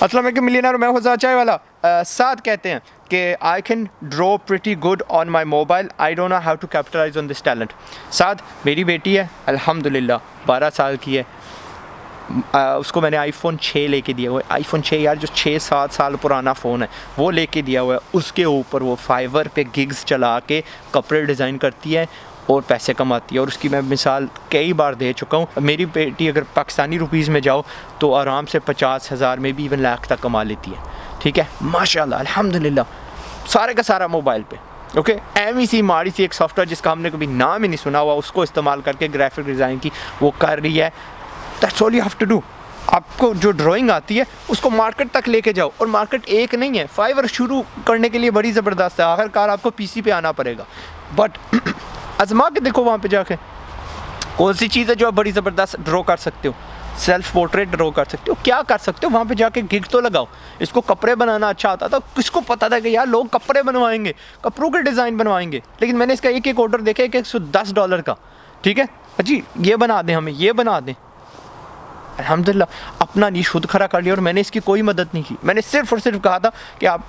अस्सलाम वालेकुम मिलियनेयर, मैं हूं चाइवाला। साद कहते हैं कि I can draw pretty good on my mobile, I don't know how to capitalize on this talent. Saad मेरी बेटी है, अल्हम्दुलिल्लाह 12 साल की है। उसको मैंने आईफोन 6 लेके दिया हुआ है। आईफोन 6 यार, जो 6-7 साल पुराना फ़ोन है वो लेके दिया हुआ है। उसके ऊपर वो फाइवर पे गिग्स चला के कपड़े डिज़ाइन करती है और पैसे कमाती है। और उसकी मैं मिसाल कई बार दे चुका हूँ। मेरी बेटी अगर पाकिस्तानी रुपीज़ में जाओ तो आराम से 50,000 में भी इवन लाख तक कमा लेती है। ठीक है, माशाल्लाह अल्हम्दुलिल्लाह, सारे का सारा मोबाइल पे। ओके, एम सी माड़ी सी एक सॉफ्टवेयर जिसका हमने कभी नाम ही नहीं सुना हुआ, उसको इस्तेमाल करके ग्राफिक डिज़ाइन की वो कर रही है। That's all you have to do. आपको जो ड्राइंग आती है उसको मार्केट तक लेके जाओ। और मार्केट एक नहीं है, फाइवर शुरू करने के लिए बड़ी ज़बरदस्त है। आखिरकार आपको पीसी पे आना पड़ेगा, बट आजमा के देखो वहाँ पे जाके कौन सी चीज़ है जो आप बड़ी ज़बरदस्त ड्रॉ कर सकते हो। सेल्फ पोर्ट्रेट ड्रॉ कर सकते हो, क्या कर सकते हो, वहाँ पे जाके गिग तो लगाओ। इसको कपड़े बनाना अच्छा आता था, किसको पता था कि यार लोग कपड़े बनवाएंगे, कपड़ों के डिज़ाइन बनवाएंगे। लेकिन मैंने इसका एक एक ऑर्डर देखा, $110 का। ठीक है जी, ये बना दें, हमें ये बना दें। अल्हम्दुलिल्लाह अपना नीश खुद खड़ा कर लिया और मैंने इसकी कोई मदद नहीं की। मैंने सिर्फ और सिर्फ कहा था कि आप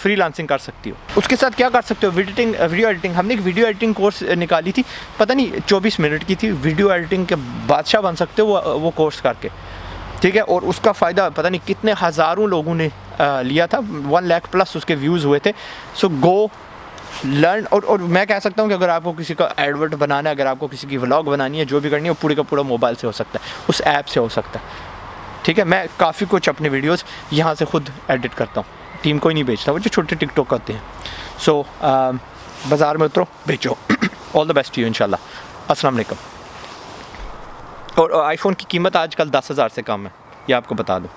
फ्रीलांसिंग कर सकती हो। उसके साथ क्या कर सकते हो, वीडियो एडिटिंग। हमने एक वीडियो एडिटिंग कोर्स निकाली थी, पता नहीं 24 मिनट की थी। वीडियो एडिटिंग के बादशाह बन सकते हो वो कोर्स करके। ठीक है, और उसका फ़ायदा पता नहीं कितने हज़ारों लोगों ने लिया था। 1 लाख प्लस उसके व्यूज़ हुए थे। सो गो लर्न। और मैं कह सकता हूँ कि अगर आपको किसी का एडवर्ट बनाना है, अगर आपको किसी की व्लॉग बनानी है, जो भी करनी है, वो पूरे का पूरा मोबाइल से हो सकता है, उस ऐप से हो सकता है। ठीक है, मैं काफ़ी कुछ अपने वीडियोस यहाँ से खुद एडिट करता हूँ, टीम को ही नहीं बेचता। वो जो छोटे टिकटॉक करते हैं। सो बाज़ार में उतरो, बेचो। All the best to you इंशाल्लाह। अस्सलाम वालेकुम। और आईफोन की कीमत आजकल 10,000 से कम है, ये आपको बता दूँ।